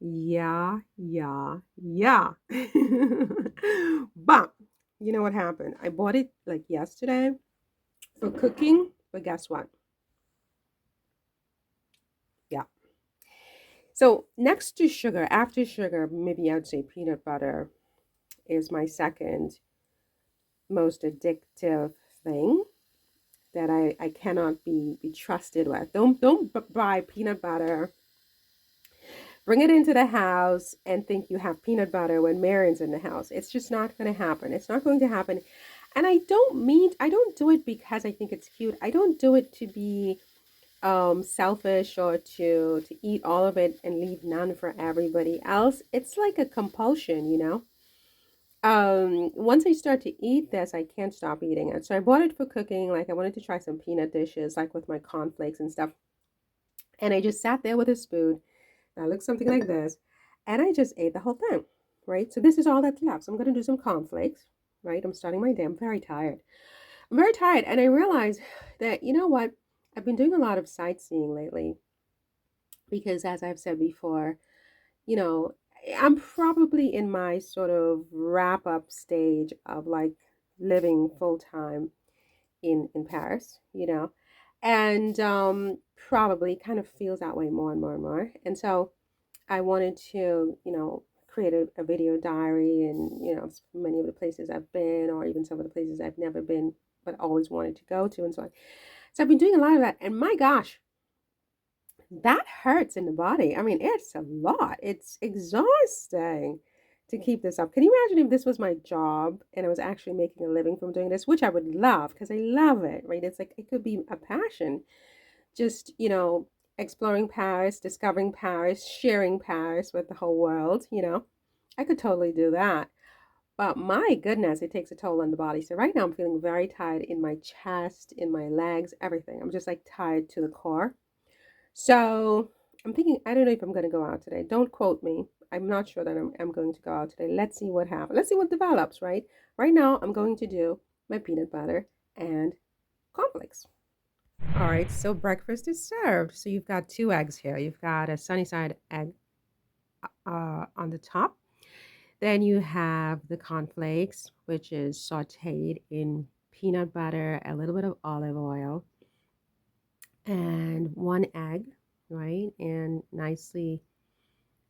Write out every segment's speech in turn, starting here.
Yeah, yeah, yeah. But you know what happened? I bought it like yesterday for cooking, but guess what? Yeah. So next to sugar, after sugar, maybe I would say peanut butter is my second most addictive thing that I cannot be trusted with. Don't buy peanut butter, bring it into the house and think you have peanut butter when Marion's in the house. It's just not going to happen. It's not going to happen. And I don't do it because I think it's cute. I don't do it to be selfish or to eat all of it and leave none for everybody else. It's like a compulsion, you know. Once I start to eat this, I can't stop eating it. So I bought it for cooking. Like I wanted to try some peanut dishes, like with my cornflakes and stuff. And I just sat there with a spoon. That looks something like this. And I just ate the whole thing, right? So this is all that's left. So I'm going to do some cornflakes, right? I'm starting my day. I'm very tired. I'm very tired. And I realized that, you know what? I've been doing a lot of sightseeing lately because, as I've said before, you know, I'm probably in my sort of wrap up stage of like living full time in Paris, you know, and probably kind of feels that way more and more and more. And so I wanted to, you know, create a video diary and, you know, many of the places I've been or even some of the places I've never been but always wanted to go to and so on. So I've been doing a lot of that. And my gosh, that hurts in the body. I mean, it's a lot. It's exhausting to keep this up. Can you imagine if this was my job and I was actually making a living from doing this, which I would love because I love it, right? It's like it could be a passion. Just, you know, exploring Paris, discovering Paris, sharing Paris with the whole world, you know. I could totally do that. But my goodness, it takes a toll on the body. So right now I'm feeling very tired in my chest, in my legs, everything. I'm just like tired to the core. So I'm thinking, I don't know if I'm going to go out today. Don't quote me. I'm not sure that I'm going to go out today. Let's see what happens. Let's see what develops, right? Right now, I'm going to do my peanut butter and cornflakes. All right, so breakfast is served. So you've got two eggs here. You've got a sunny side egg on the top. Then you have the cornflakes, which is sauteed in peanut butter, a little bit of olive oil, and one egg, right? And nicely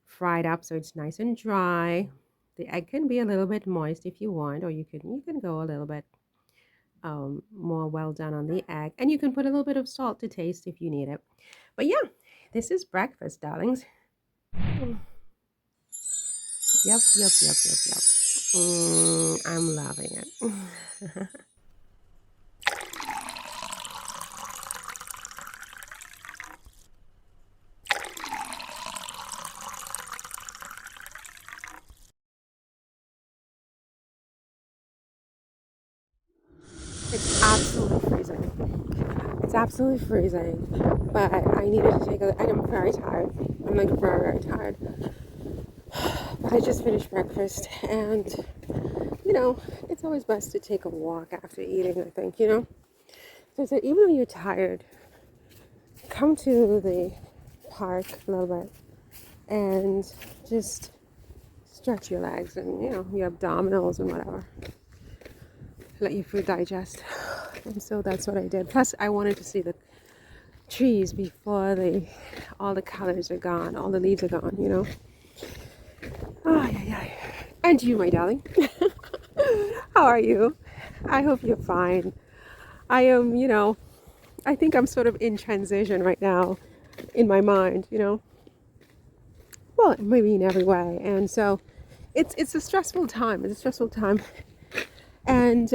fried up so it's nice and dry. The egg can be a little bit moist if you want, or you can go a little bit more well done on the egg, and you can put a little bit of salt to taste if you need it. But yeah, this is breakfast, darlings. Mm, yep, yep, yep, yep, yep. I'm loving it. It's absolutely freezing. It's absolutely freezing. But I needed to take a. I am very tired. I'm like very, very tired. But I just finished breakfast, and you know, it's always best to take a walk after eating. I think you know. So I said, even though you're tired, come to the park a little bit and just stretch your legs and you know your abdominals and whatever. Let your food digest. And so that's what I did. Plus, I wanted to see the trees before all the colors are gone, all the leaves are gone. You know. Oh yeah, yeah. And you, my darling. How are you? I hope you're fine. I am, you know, I think I'm sort of in transition right now in my mind, you know. Well, maybe in every way. And so it's a stressful time. It's a stressful time. And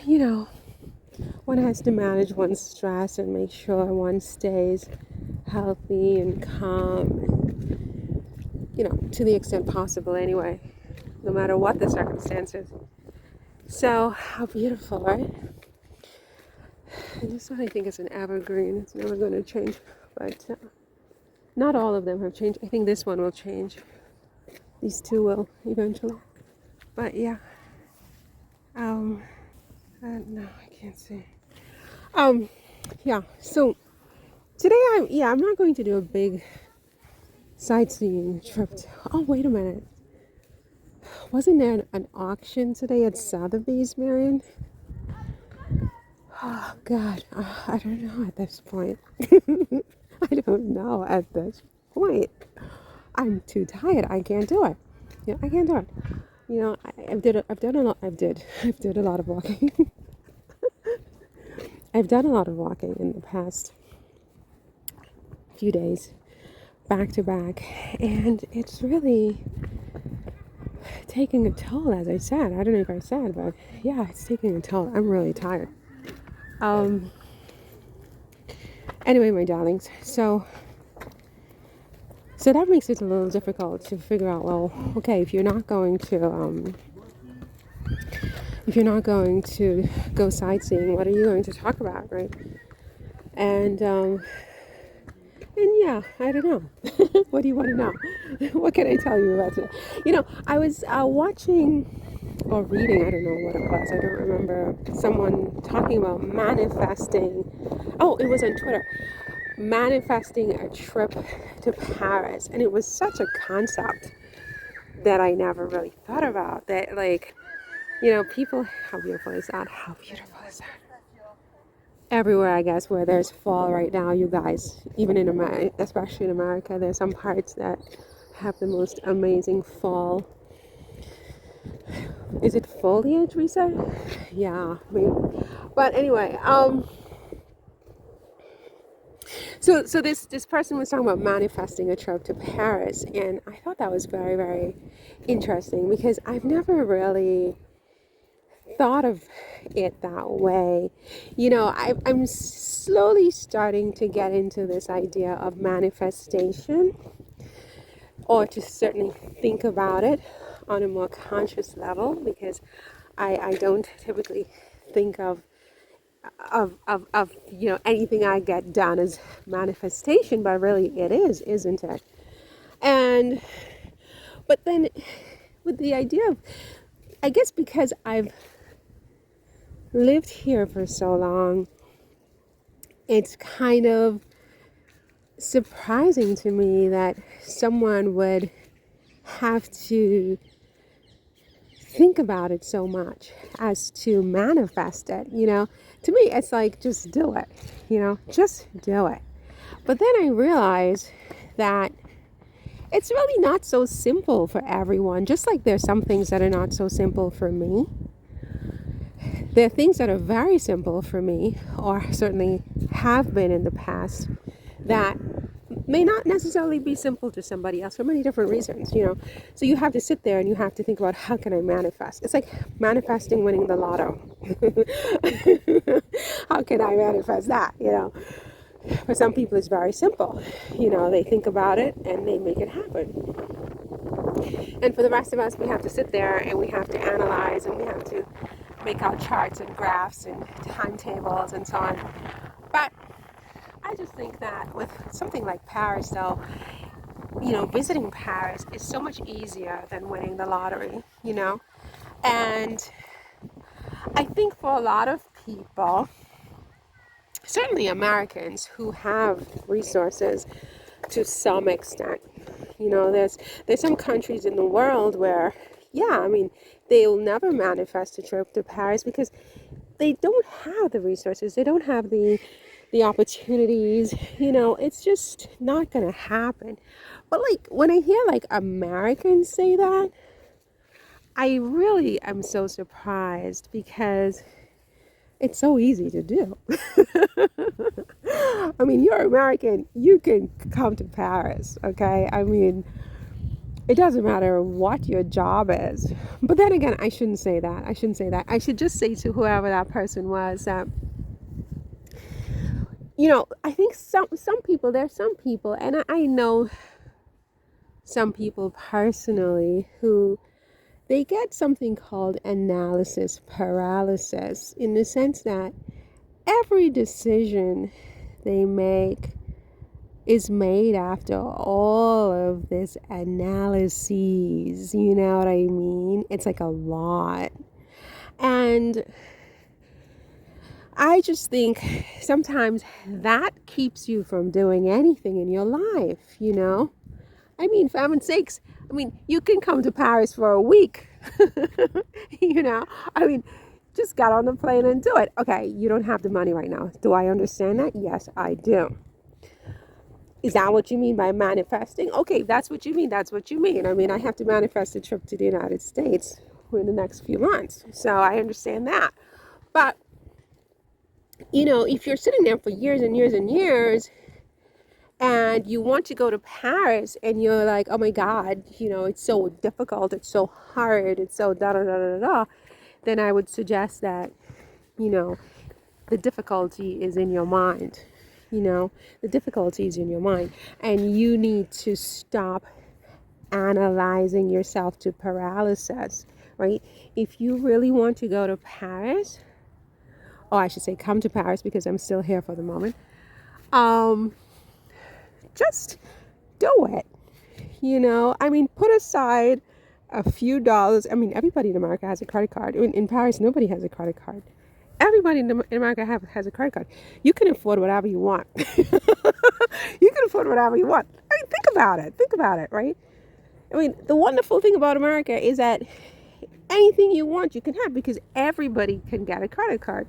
you know, one has to manage one's stress and make sure one stays healthy and calm, you know, to the extent possible anyway, no matter what the circumstances. So, how beautiful, right? And this one I think is an evergreen. It's never going to change. But not all of them have changed. I think this one will change. These two will eventually. But yeah. Um, no, I can't see. Um, yeah. So Today, I'm not going to do a big sightseeing trip. Oh, wait a minute. Wasn't there an auction today at Sotheby's, Marion? Oh, God. I don't know at this point. I don't know at this point. I'm too tired. I can't do it. Yeah, I can't do it. I've did a lot of walking. I've done a lot of walking in the past few days, back to back, and it's really taking a toll. As I said, I don't know if I said, but yeah, it's taking a toll. I'm really tired. Um. Anyway, my darlings, so that makes it a little difficult to figure out. Well, okay, if you're not going to go sightseeing, what are you going to talk about, right? And yeah, I don't know. What do you want to know? What can I tell you about it? I was watching or reading, I don't know what it was, I don't remember, someone talking about manifesting. Oh, it was on Twitter. Manifesting a trip to Paris. And it was such a concept that I never really thought about. That, like, people, how beautiful is that? How beautiful is that? Everywhere, I guess, where there's fall right now, you guys, even in America, especially in America, there's some parts that have the most amazing fall. Is it foliage we said? Yeah, maybe. But anyway, so this person was talking about manifesting a trip to Paris, and I thought that was very, very interesting because I've never really thought of it that way. I'm slowly starting to get into this idea of manifestation, or to certainly think about it on a more conscious level, because I don't typically think of anything I get done as manifestation, but really it is, isn't it? And but then with the idea of, I guess because I've lived here for so long, it's kind of surprising to me that someone would have to think about it so much as to manifest it. To me, it's like, just do it, just do it. But then I realize that it's really not so simple for everyone. Just like there's some things that are not so simple for me, there are things that are very simple for me, or certainly have been in the past, that may not necessarily be simple to somebody else for many different reasons. So you have to sit there and you have to think about, how can I manifest? It's like manifesting winning the lotto. How can I manifest that? For some people it's very simple. They think about it and they make it happen. And for the rest of us, we have to sit there and we have to analyze and we have to make out charts and graphs and timetables and so on. But I just think that with something like Paris, though, visiting Paris is so much easier than winning the lottery, And I think for a lot of people, certainly Americans who have resources to some extent, there's some countries in the world where, yeah, I mean, they'll never manifest a trip to Paris because they don't have the resources, they don't have the opportunities, it's just not gonna happen. But like when I hear like Americans say that, I really am so surprised because it's so easy to do. I mean, you're American, you can come to Paris, okay? I mean, it doesn't matter what your job is. But then again, I shouldn't say that. I should just say to whoever that person was that, I think there's some people, and I know some people personally who, they get something called analysis paralysis, in the sense that every decision they make is made after all of this analyses. You know what I mean? It's like a lot. And I just think sometimes that keeps you from doing anything in your life, you know? I mean, for heaven's sakes, I mean, you can come to Paris for a week, you know? I mean, just get on the plane and do it. Okay, you don't have the money right now. Do I understand that? Yes, I do. Is that what you mean by manifesting? Okay, that's what you mean. That's what you mean. I mean, I have to manifest a trip to the United States in the next few months. So I understand that. But, you know, if you're sitting there for years and years and years and you want to go to Paris and you're like, oh my God, you know, it's so difficult, it's so hard, it's so da da da da da, then I would suggest that, you know, the difficulty is in your mind. You know, the difficulty is in your mind, and you need to stop analyzing yourself to paralysis, right? If you really want to go to Paris, or I should say come to Paris because I'm still here for the moment, um, just do it. You know, I mean, put aside a few dollars. I mean, everybody in America has a credit card. In Paris, nobody has a credit card. Everybody in America has a credit card. You can afford whatever you want. You can afford whatever you want. I mean, think about it. Think about it, right? I mean, the wonderful thing about America is that anything you want, you can have because everybody can get a credit card.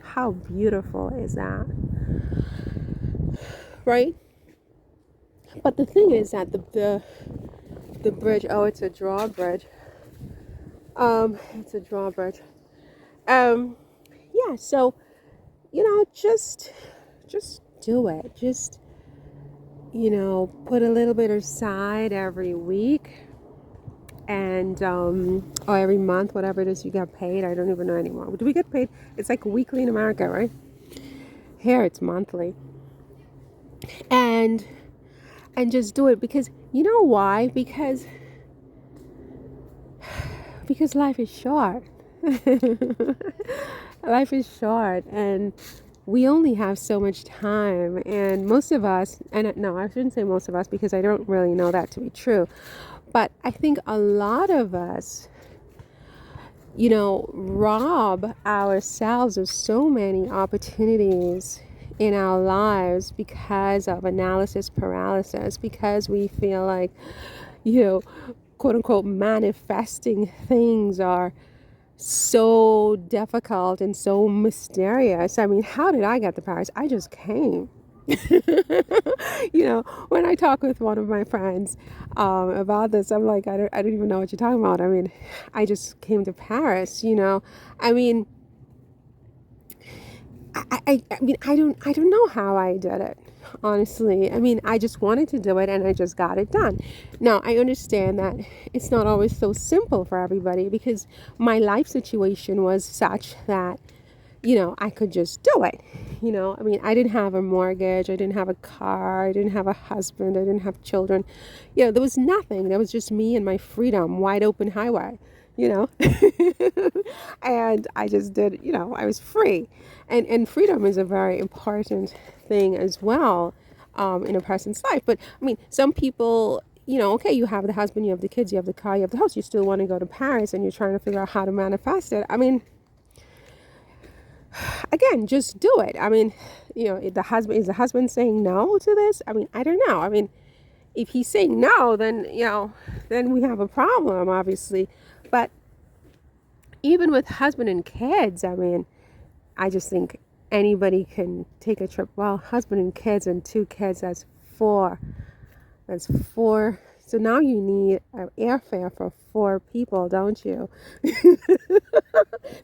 How beautiful is that? Right? But the thing is that the bridge, oh, it's a drawbridge. It's a drawbridge. Yeah, so, you know, just do it. Just, you know, put a little bit aside every week and or every month, whatever it is you get paid. I don't even know anymore. Do we get paid? It's like weekly in America, right? Here it's monthly. And just do it because you know why? Because life is short. Life is short and we only have so much time, and most of us, and no, I shouldn't say most of us because I don't really know that to be true, but I think a lot of us, you know, rob ourselves of so many opportunities in our lives because of analysis paralysis, because we feel like, you know, quote unquote, manifesting things are so difficult and so mysterious. I mean, how did I get to Paris? I just came. You know, when I talk with one of my friends about this, I'm like, I don't even know what you're talking about. I mean, I just came to Paris. You know, I mean, I mean, I don't know how I did it. Honestly, I mean, I just wanted to do it and I just got it done. Now, I understand that it's not always so simple for everybody because my life situation was such that, you know, I could just do it. You know, I mean, I didn't have a mortgage, I didn't have a car, I didn't have a husband, I didn't have children. You know, there was nothing. There was just me and my freedom, wide open highway, you know. And I just did, you know, I was free. And freedom is a very important thing as well in a person's life. But I mean, some people, you know, okay, you have the husband, you have the kids, you have the car, you have the house, you still want to go to Paris and you're trying to figure out how to manifest it. I mean, again, just do it. I mean, you know, is the husband saying no to this? I mean, I don't know. I mean, if he's saying no, then, you know, then we have a problem, obviously. But even with husband and kids, I mean, I just think anybody can take a trip. Well, husband and kids and 2 kids, that's four. That's four. So now you need an airfare for 4 people, don't you?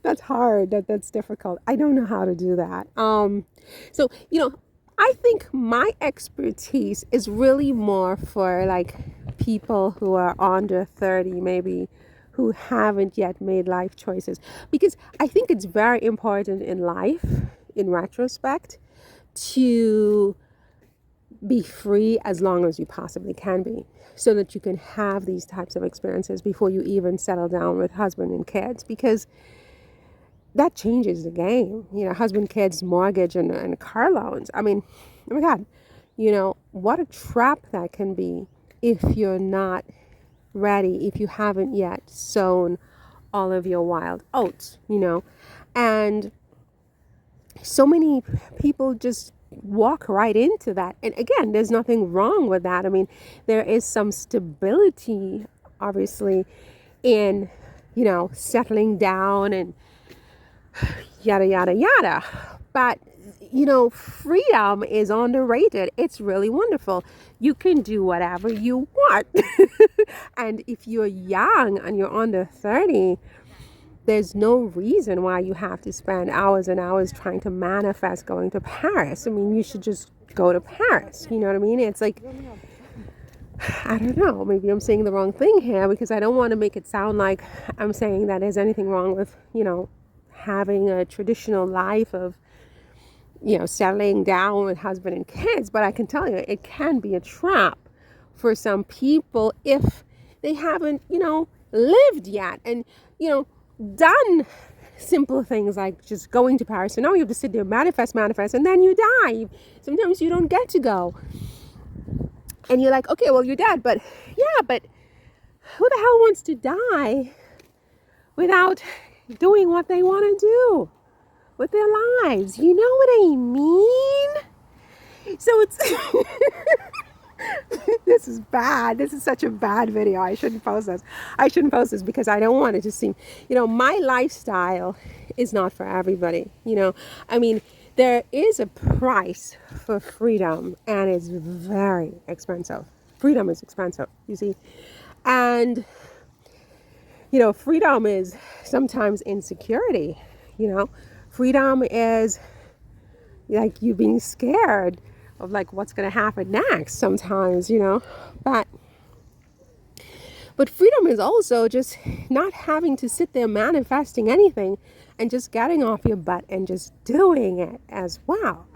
That's hard. That's difficult. I don't know how to do that. So you know, I think my expertise is really more for like people who are under 30, maybe who haven't yet made life choices, because I think it's very important in life, in retrospect, to be free as long as you possibly can be so that you can have these types of experiences before you even settle down with husband and kids, because that changes the game. You know, husband, kids, mortgage, and car loans. I mean, oh my God, you know, what a trap that can be if you're not ready, if you haven't yet sown all of your wild oats, you know. And so many people just walk right into that. And again, there's nothing wrong with that. I mean, there is some stability, obviously, in, settling down and yada, yada, yada. But, freedom is underrated. It's really wonderful. You can do whatever you want. And if you're young and you're under 30, there's no reason why you have to spend hours and hours trying to manifest going to Paris. I mean, you should just go to Paris. You know what I mean? It's like, I don't know, maybe I'm saying the wrong thing here, because I don't want to make it sound like I'm saying that there's anything wrong with, having a traditional life of, settling down with husband and kids. But I can tell you, it can be a trap for some people if they haven't, lived yet and, done simple things like just going to Paris. So now you have to sit there, manifest, and then you die. Sometimes you don't get to go. And you're like, okay, well, you're dead. But yeah, but who the hell wants to die without doing what they want to do with their lives? You know what I mean? So it's... This is bad. This is such a bad video. I shouldn't post this because I don't want it to seem, my lifestyle is not for everybody. I mean, there is a price for freedom, and it's very expensive. Freedom is expensive, you see. And, freedom is sometimes insecurity. Freedom is like you being scared of like what's going to happen next sometimes, but freedom is also just not having to sit there manifesting anything and just getting off your butt and just doing it as well.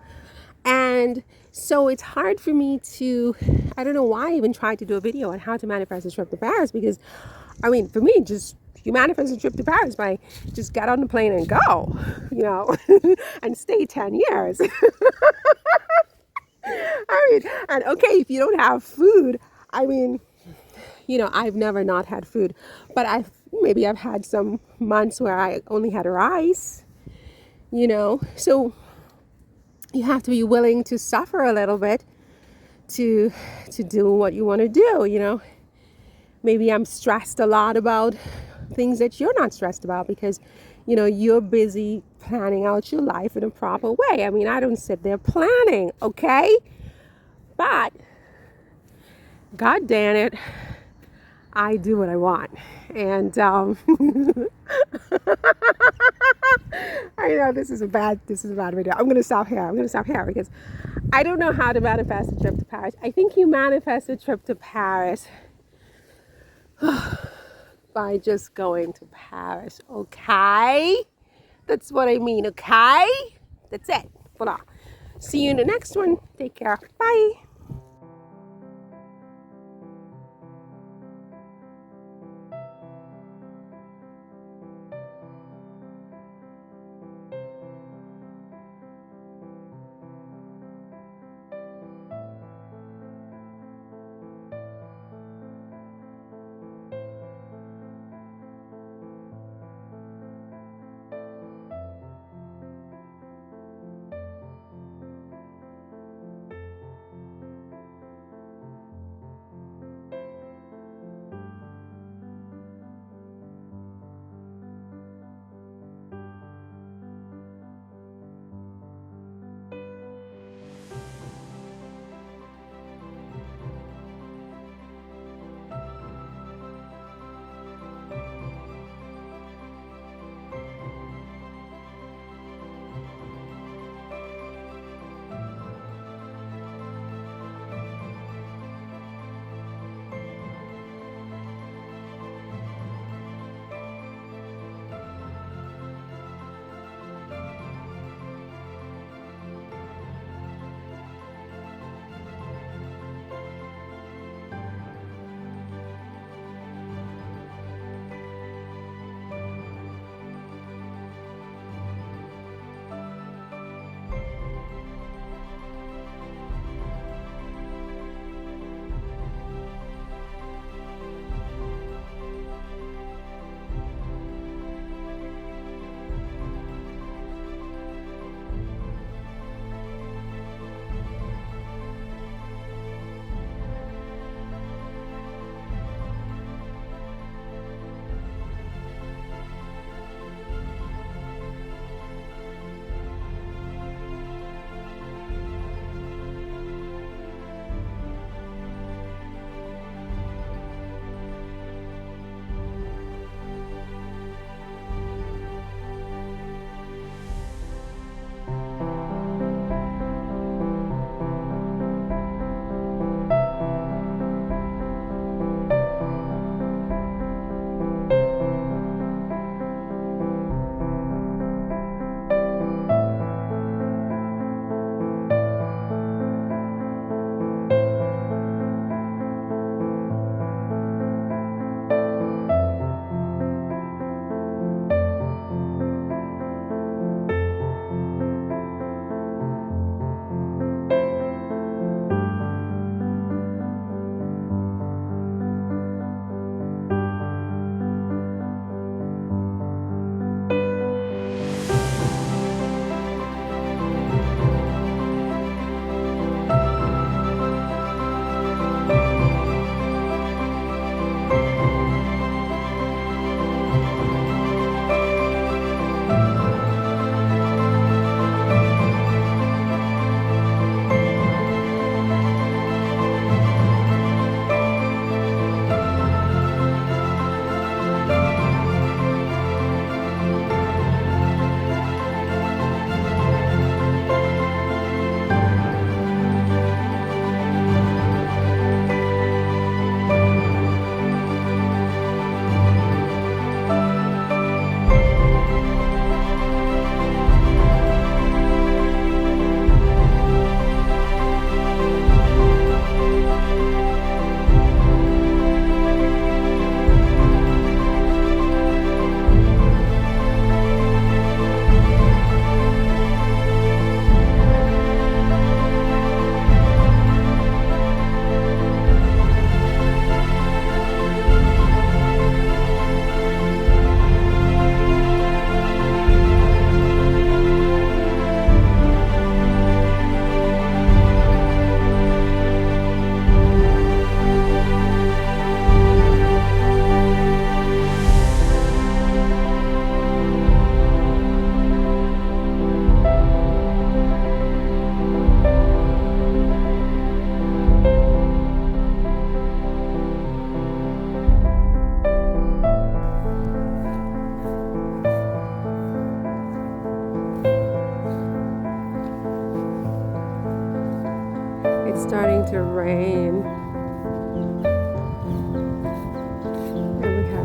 And so it's hard for me to, I don't know why I even tried to do a video on how to manifest a trip to Paris, because I mean, for me, just you manifest a trip to Paris by just get on the plane and go, and stay 10 years. I mean, and okay, if you don't have food, I mean, I've never not had food, but I've had some months where I only had rice, so you have to be willing to suffer a little bit to do what you want to do. Maybe I'm stressed a lot about things that you're not stressed about because, you're busy planning out your life in a proper way. I mean, I don't sit there planning, okay? But, God damn it, I do what I want. And I know this is a bad video. I'm going to stop here. Because I don't know how to manifest a trip to Paris. I think you manifest a trip to Paris by just going to Paris, okay? That's what I mean, okay? That's it. Voila. See you in the next one. Take care. Bye.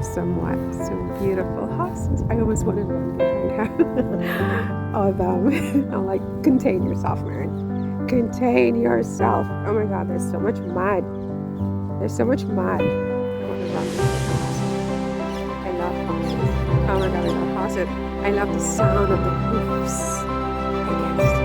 have some beautiful horses. I almost want to run behind her. Of them. I'm like, contain yourself, Marin. Contain yourself. Oh my God, there's so much mud. There's so much mud. I want to run behind the horses. I love horses. Oh my God, I love horses. I love the sound of the hoofs against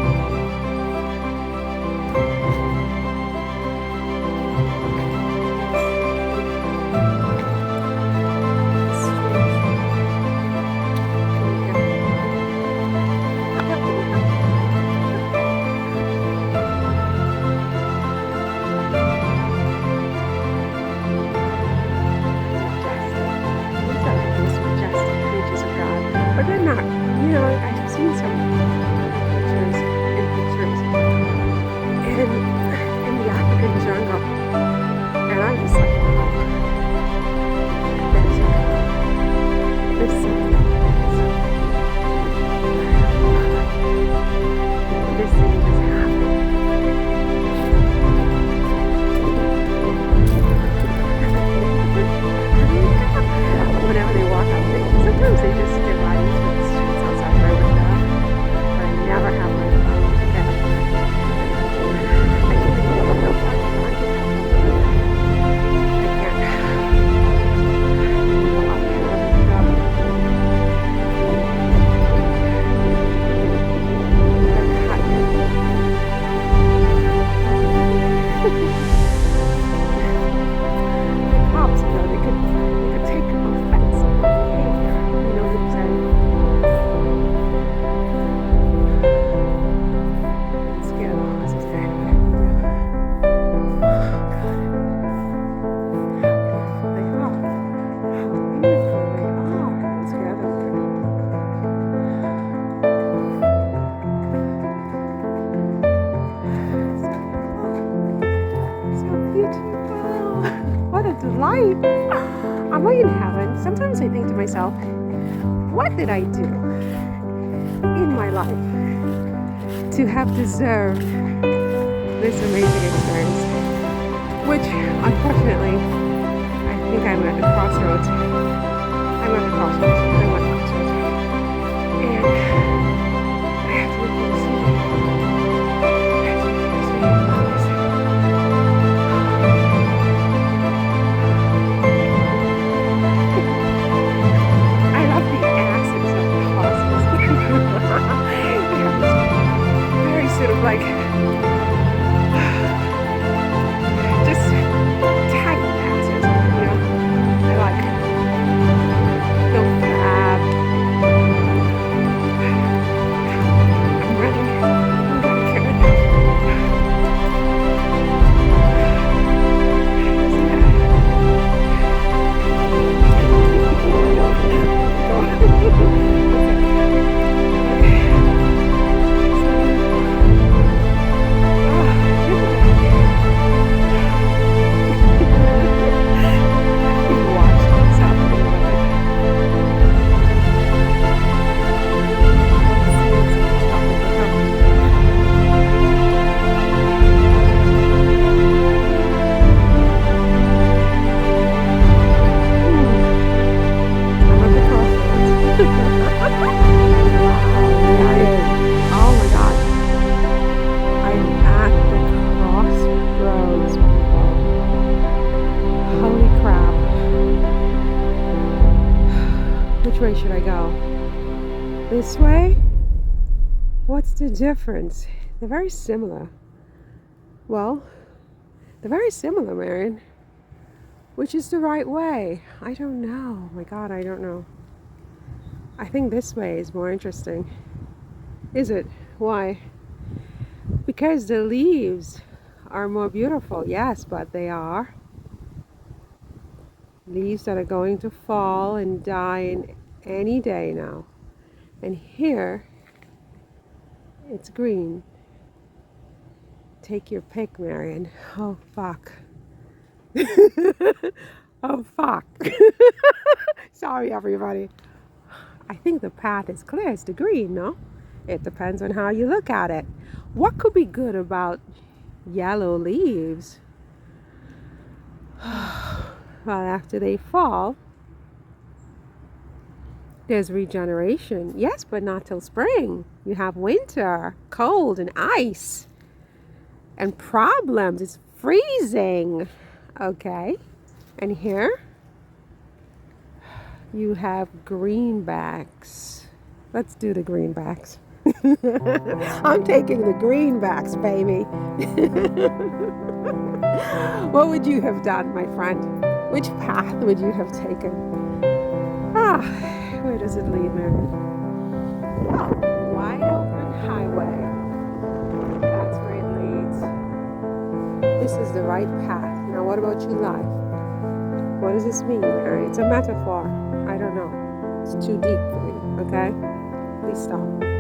life. I'm like in heaven. Sometimes I think to myself, what did I do in my life to have deserved this amazing experience? Which, unfortunately, I think I'm at the crossroads. I'm at the crossroads. And I have to make a decision. Like just tight passes, you know. I like no flab. I'm running, Karen. Which way should I go? This way? What's the difference? They're very similar. Well, they're very similar, Marion. Which is the right way? I don't know. Oh my God, I don't know. I think this way is more interesting. Is it? Why? Because the leaves are more beautiful. Yes, but they are leaves that are going to fall and die in any day now. And here, it's green. Take your pick, Marion. Oh, fuck. Oh, fuck. Sorry, everybody. I think the path is clear. It's the green, no? It depends on how you look at it. What could be good about yellow leaves? Well, after they fall, There's regeneration, yes, but not till spring. You have winter, cold, and ice, and problems. It's freezing. Okay, and here you have greenbacks. Let's do the greenbacks. I'm taking the greenbacks, baby. What would you have done, my friend? Which path would you have taken? Ah, where does it lead, Mary? Oh, wide open highway. That's where it leads. This is the right path. Now, what about your life? What does this mean, Mary? It's a metaphor. I don't know. It's too deep for me, okay? Please stop.